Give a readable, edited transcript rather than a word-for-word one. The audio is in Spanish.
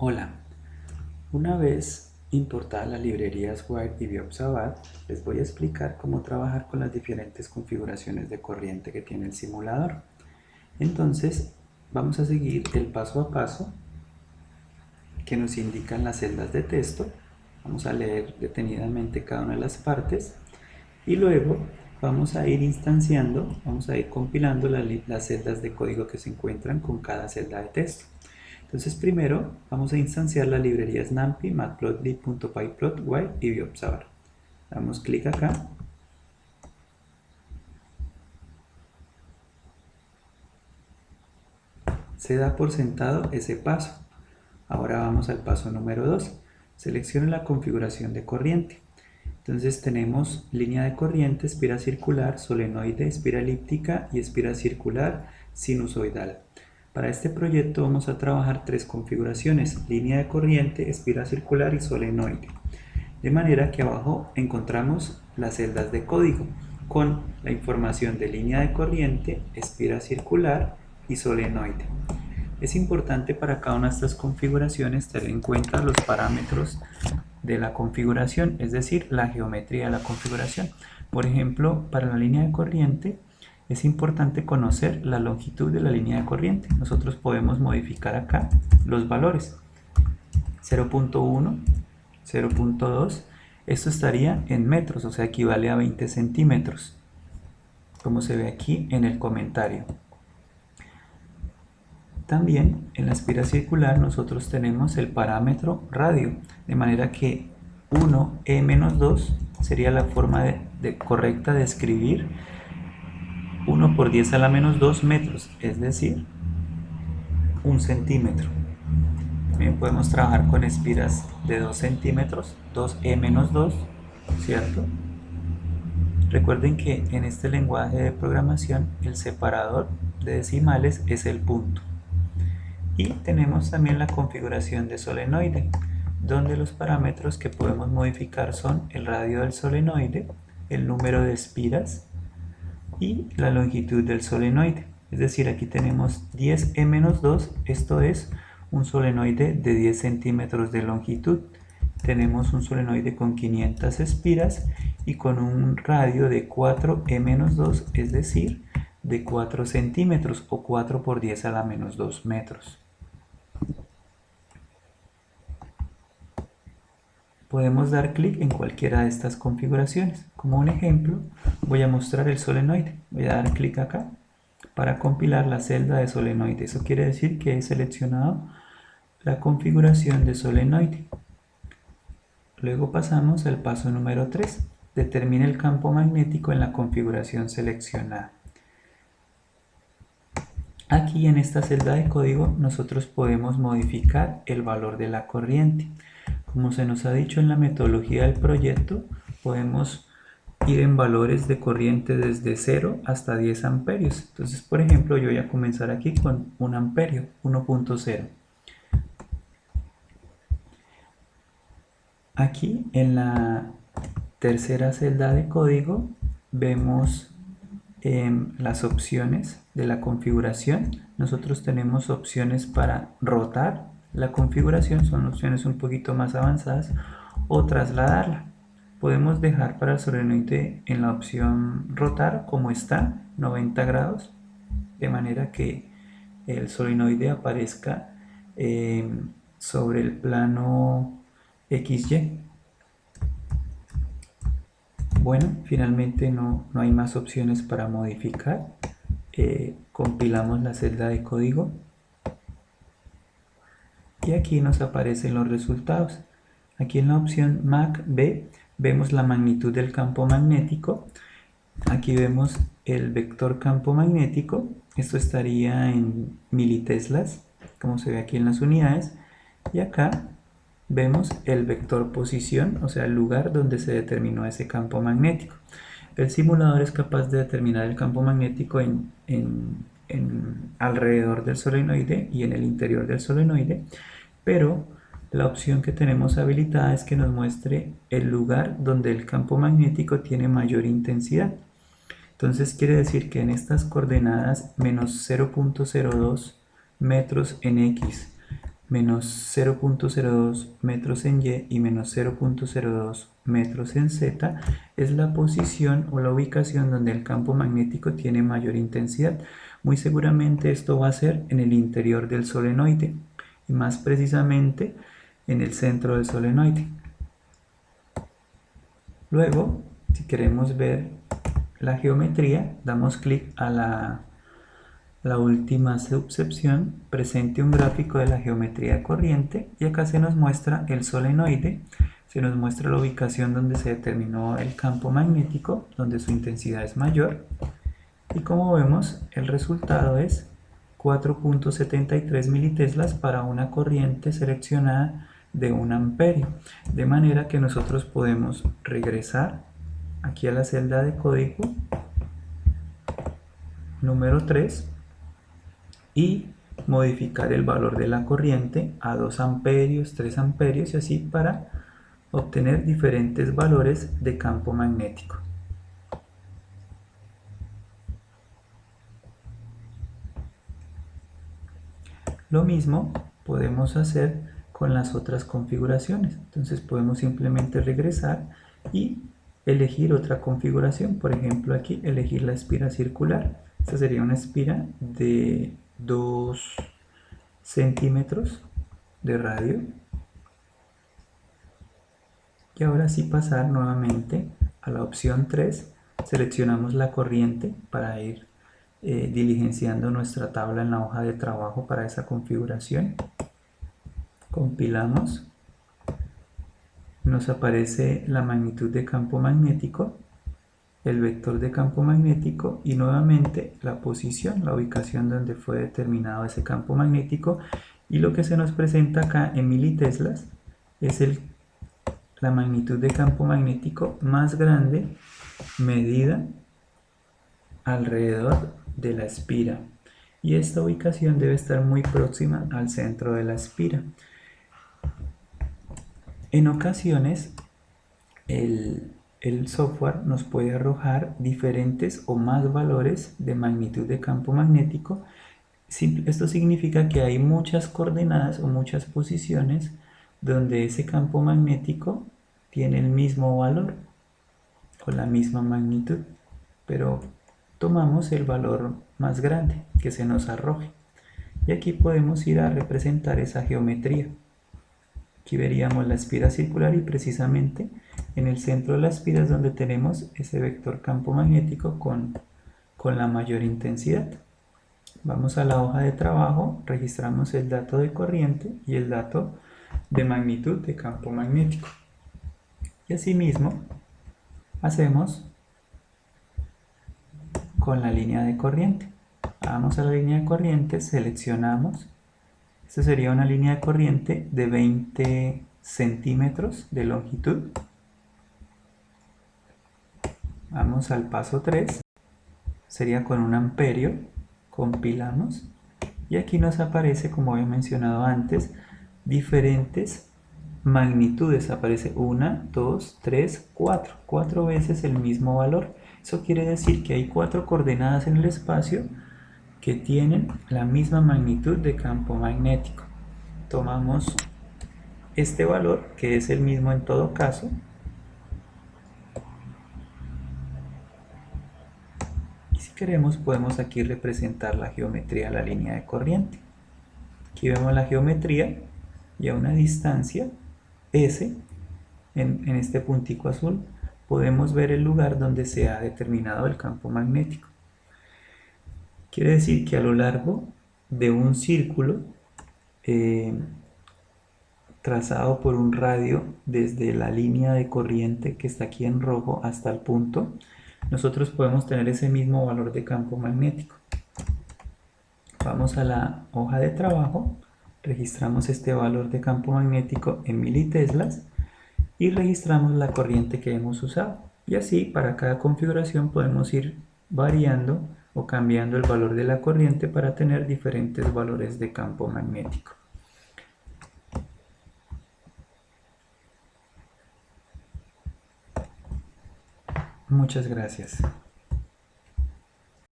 Hola, una vez importadas las librerías Wire y Bioobservad, les voy a explicar cómo trabajar con las diferentes configuraciones de corriente que tiene el simulador. Entonces, vamos a seguir el paso a paso que nos indican las celdas de texto. Vamos a leer detenidamente cada una de las partes y luego vamos a ir instanciando, vamos a ir compilando las celdas de código que se encuentran con cada celda de texto. Entonces primero vamos a instanciar las librerías NumPy, Matplotlib.pyplot, Wire y Bioobservad. Damos clic acá. Se da por sentado ese paso. Ahora vamos al paso número 2. Seleccione la configuración de corriente. Entonces tenemos línea de corriente, espira circular, solenoide, espira elíptica y espira circular sinusoidal. Para este proyecto vamos a trabajar tres configuraciones: línea de corriente, espira circular y solenoide. De manera que abajo encontramos las celdas de código con la información de línea de corriente, espira circular y solenoide. Es importante para cada una de estas configuraciones tener en cuenta los parámetros de la configuración, es decir, la geometría de la configuración. Por ejemplo, para la línea de corriente es importante conocer la longitud de la línea de corriente. Nosotros podemos modificar acá los valores: 0.1, 0.2, esto estaría en metros, o sea, equivale a 20 centímetros, como se ve aquí en el comentario. También en la espira circular nosotros tenemos el parámetro radio, de manera que 1e-2 sería la forma correcta de escribir 1 por 10 a la menos 2 metros, es decir, 1 centímetro. También podemos trabajar con espiras de 2 centímetros, 2e-2, ¿cierto? Recuerden que en este lenguaje de programación el separador de decimales es el punto. Y tenemos también la configuración de solenoide, donde los parámetros que podemos modificar son el radio del solenoide, el número de espiras y la longitud del solenoide. Es decir, aquí tenemos 10e-2, esto es un solenoide de 10 centímetros de longitud. Tenemos un solenoide con 500 espiras y con un radio de 4e-2, es decir, de 4 centímetros o 4 por 10 a la menos 2 metros. Podemos dar clic en cualquiera de estas configuraciones. Como un ejemplo, voy a mostrar el solenoide. Voy a dar clic acá para compilar la celda de solenoide. Eso quiere decir que he seleccionado la configuración de solenoide. Luego pasamos al paso número 3. Determine el campo magnético en la configuración seleccionada. Aquí en esta celda de código nosotros podemos modificar el valor de la corriente. Como se nos ha dicho en la metodología del proyecto, podemos ir en valores de corriente desde 0 hasta 10 amperios. Entonces, por ejemplo, yo voy a comenzar aquí con 1 amperio, 1.0. Aquí en la tercera celda de código vemos las opciones de la configuración. Nosotros tenemos opciones para rotar la configuración, son opciones un poquito más avanzadas, o trasladarla. Podemos dejar para el solenoide en la opción rotar como está, 90 grados, de manera que el solenoide aparezca sobre el plano XY. Bueno, finalmente no hay más opciones para modificar. Compilamos la celda de código y aquí nos aparecen los resultados. Aquí en la opción MAC-B vemos la magnitud del campo magnético. Aquí vemos el vector campo magnético. Esto estaría en militeslas, como se ve aquí en las unidades. Y acá vemos el vector posición, o sea, el lugar donde se determinó ese campo magnético. El simulador es capaz de determinar el campo magnético alrededor del solenoide y en el interior del solenoide, pero la opción que tenemos habilitada es que nos muestre el lugar donde el campo magnético tiene mayor intensidad. Entonces quiere decir que en estas coordenadas menos 0.02 metros en X, menos 0.02 metros en Y y menos 0.02 metros en Z es la posición o la ubicación donde el campo magnético tiene mayor intensidad. Muy seguramente esto va a ser en el interior del solenoide y más precisamente en el centro del solenoide. Luego, si queremos ver la geometría, damos clic a la última subsección, presente un gráfico de la geometría de corriente, y acá se nos muestra el solenoide, se nos muestra la ubicación donde se determinó el campo magnético, donde su intensidad es mayor, y como vemos el resultado es 4.73 militeslas para una corriente seleccionada de 1 amperio, de manera que nosotros podemos regresar aquí a la celda de código número 3 y modificar el valor de la corriente a 2 amperios, 3 amperios y así para obtener diferentes valores de campo magnético. Lo mismo podemos hacer con las otras configuraciones. Entonces podemos simplemente regresar y elegir otra configuración. Por ejemplo, aquí elegir la espira circular. Esta sería una espira de 2 centímetros de radio. Y ahora sí pasar nuevamente a la opción 3. Seleccionamos la corriente para ir diligenciando nuestra tabla en la hoja de trabajo para esa configuración. Compilamos. Nos aparece la magnitud de campo magnético, el vector de campo magnético y nuevamente la posición, la ubicación donde fue determinado ese campo magnético, y lo que se nos presenta acá en militeslas es la magnitud de campo magnético más grande medida alrededor de la espira, y esta ubicación debe estar muy próxima al centro de la espira. En ocasiones el software nos puede arrojar diferentes o más valores de magnitud de campo magnético. Esto significa que hay muchas coordenadas o muchas posiciones donde ese campo magnético tiene el mismo valor o la misma magnitud, pero tomamos el valor más grande que se nos arroje y aquí podemos ir a representar esa geometría. Aquí veríamos la espira circular y precisamente en el centro de la espira es donde tenemos ese vector campo magnético con la mayor intensidad. Vamos a la hoja de trabajo, registramos el dato de corriente y el dato de magnitud de campo magnético. Y asimismo hacemos con la línea de corriente. Vamos a la línea de corriente, seleccionamos. Esta sería una línea de corriente de 20 centímetros de longitud. Vamos al paso 3, sería con 1 amperio, compilamos y aquí nos aparece, como he mencionado antes, diferentes magnitudes. Aparece 1, 2, 3, 4, 4 veces el mismo valor. Eso quiere decir que hay 4 coordenadas en el espacio que tienen la misma magnitud de campo magnético. Tomamos este valor, que es el mismo en todo caso, y si queremos podemos aquí representar la geometría de la línea de corriente. Aquí vemos la geometría y a una distancia S, en este puntico azul, podemos ver el lugar donde se ha determinado el campo magnético. Quiere decir que a lo largo de un círculo trazado por un radio desde la línea de corriente que está aquí en rojo hasta el punto, nosotros podemos tener ese mismo valor de campo magnético. Vamos a la hoja de trabajo, registramos este valor de campo magnético en militeslas y registramos la corriente que hemos usado. Y así para cada configuración podemos ir variando o cambiando el valor de la corriente para tener diferentes valores de campo magnético. Muchas gracias.